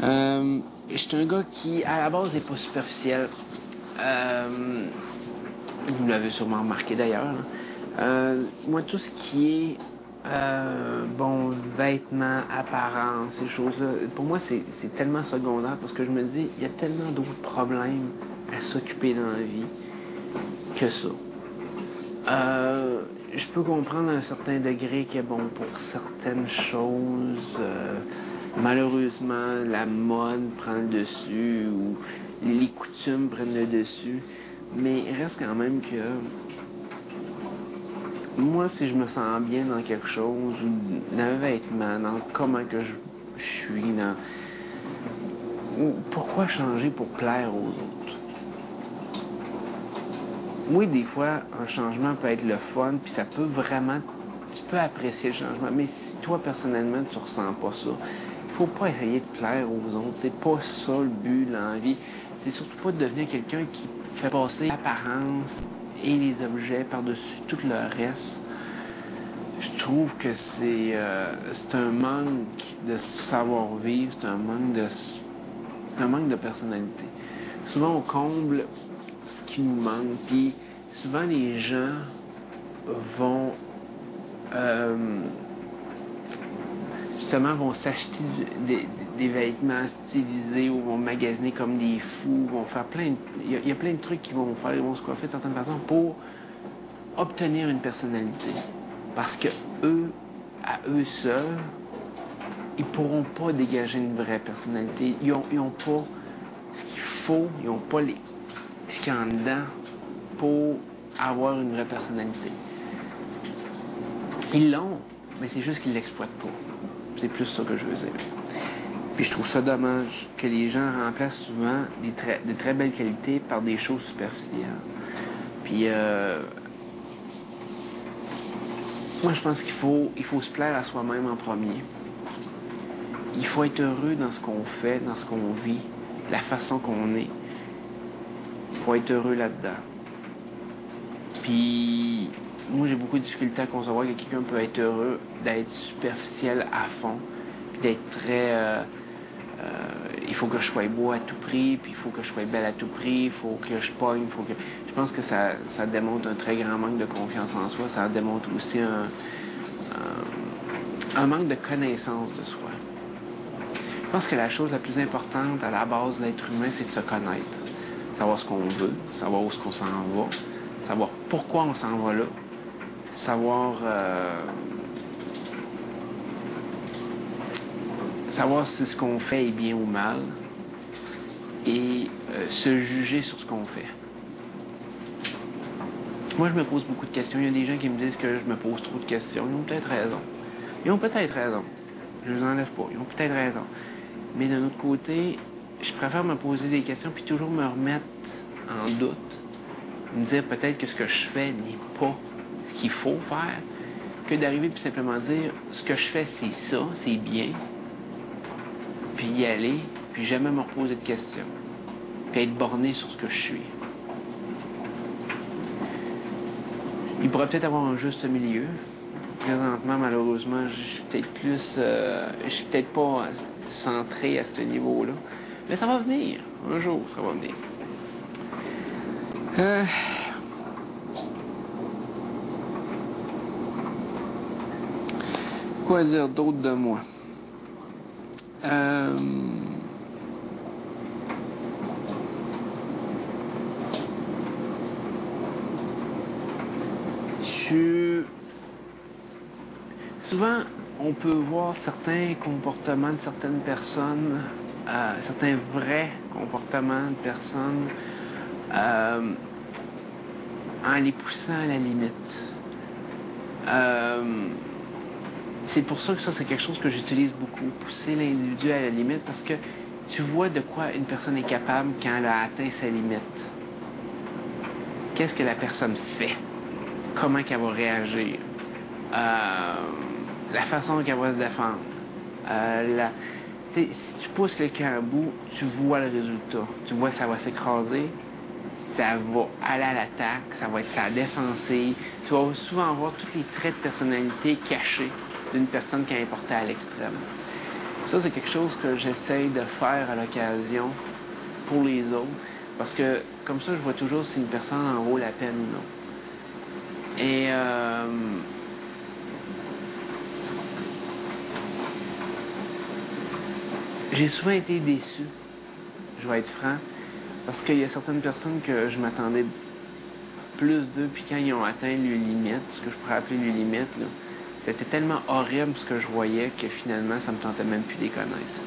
Je suis un gars qui, à la base, n'est pas superficiel. Vous l'avez sûrement remarqué d'ailleurs, là. Moi, tout ce qui est, bon, vêtements, apparence, ces choses-là, pour moi, c'est tellement secondaire parce que je me dis, il y a tellement d'autres problèmes à s'occuper dans la vie que ça. Je peux comprendre à un certain degré que, bon, pour certaines choses, malheureusement, la mode prend le dessus ou les coutumes prennent le dessus. Mais il reste quand même que moi, si je me sens bien dans quelque chose, ou dans un vêtement, dans comment que je suis, dans... Pourquoi changer pour plaire aux autres? Oui, des fois, un changement peut être le fun, puis ça peut vraiment... Tu peux apprécier le changement, mais si toi, personnellement, tu ressens pas ça, il faut pas essayer de plaire aux autres. C'est pas ça le but, l'envie. C'est surtout pas de devenir quelqu'un qui fait passer l'apparence et les objets par-dessus tout le reste. Je trouve que c'est un manque de savoir-vivre, c'est un manque de personnalité. Souvent, on comble ce qui nous manque, puis souvent, les gens vont justement vont s'acheter des vêtements stylisés ou vont magasiner comme des fous, vont faire plein de... Il y a plein de trucs qu'ils vont faire, ils vont se coiffer de certaines façons pour obtenir une personnalité. Parce que eux, à eux seuls, ils pourront pas dégager une vraie personnalité. Ils ont pas ce qu'il faut, ils ont pas ce qu'il y a en dedans pour avoir une vraie personnalité. Ils l'ont, mais c'est juste qu'ils l'exploitent pas. C'est plus ça que je veux dire. Puis je trouve ça dommage que les gens remplacent souvent de très belles qualités par des choses superficielles. Puis moi, je pense il faut se plaire à soi-même en premier. Il faut être heureux dans ce qu'on fait, dans ce qu'on vit, la façon qu'on est. Il faut être heureux là-dedans. Puis moi, j'ai beaucoup de difficultés à concevoir que quelqu'un peut être heureux d'être superficiel à fond, puis d'être très... il faut que je sois beau à tout prix, puis il faut que je sois belle à tout prix, il faut que je pogne, il faut que... Je pense que ça démontre un très grand manque de confiance en soi. Ça démontre aussi un manque de connaissance de soi. Je pense que la chose la plus importante à la base de l'être humain, c'est de se connaître. Savoir ce qu'on veut, savoir où est-ce qu'on s'en va, savoir pourquoi on s'en va là, savoir si ce qu'on fait est bien ou mal et se juger sur ce qu'on fait. Moi, je me pose beaucoup de questions. Il y a des gens qui me disent que je me pose trop de questions. Ils ont peut-être raison. Ils ont peut-être raison. Je ne les enlève pas. Ils ont peut-être raison. Mais d'un autre côté, je préfère me poser des questions puis toujours me remettre en doute. Me dire peut-être que ce que je fais n'est pas ce qu'il faut faire, que d'arriver puis simplement dire ce que je fais, c'est ça, c'est bien, puis y aller, puis jamais me reposer de questions, puis être borné sur ce que je suis. Il pourrait peut-être avoir un juste milieu. Présentement, malheureusement, je suis peut-être plus... je suis peut-être pas centré à ce niveau-là. Mais ça va venir. Un jour, ça va venir. Quoi dire d'autre de moi? Souvent, on peut voir certains comportements de certaines personnes, certains vrais comportements de personnes, en les poussant à la limite. C'est pour ça que ça, c'est quelque chose que j'utilise beaucoup, pousser l'individu à la limite, parce que tu vois de quoi une personne est capable quand elle a atteint sa limite. Qu'est-ce que la personne fait? Comment qu'elle va réagir? La façon qu'elle va se défendre. Si tu pousses quelqu'un à bout, tu vois le résultat. Tu vois que ça va s'écraser, ça va aller à l'attaque, ça va être sa défensive. Tu vas souvent voir tous les traits de personnalité cachés d'une personne qui est portée à l'extrême. Ça, c'est quelque chose que j'essaye de faire à l'occasion pour les autres. Parce que comme ça, je vois toujours si une personne en vaut la peine ou non. Et j'ai souvent été déçu, je vais être franc, parce qu'il y a certaines personnes que je m'attendais plus d'eux, puis quand ils ont atteint les limites, ce que je pourrais appeler les limites, là, c'était tellement horrible ce que je voyais que finalement, ça me tentait même plus de les connaître.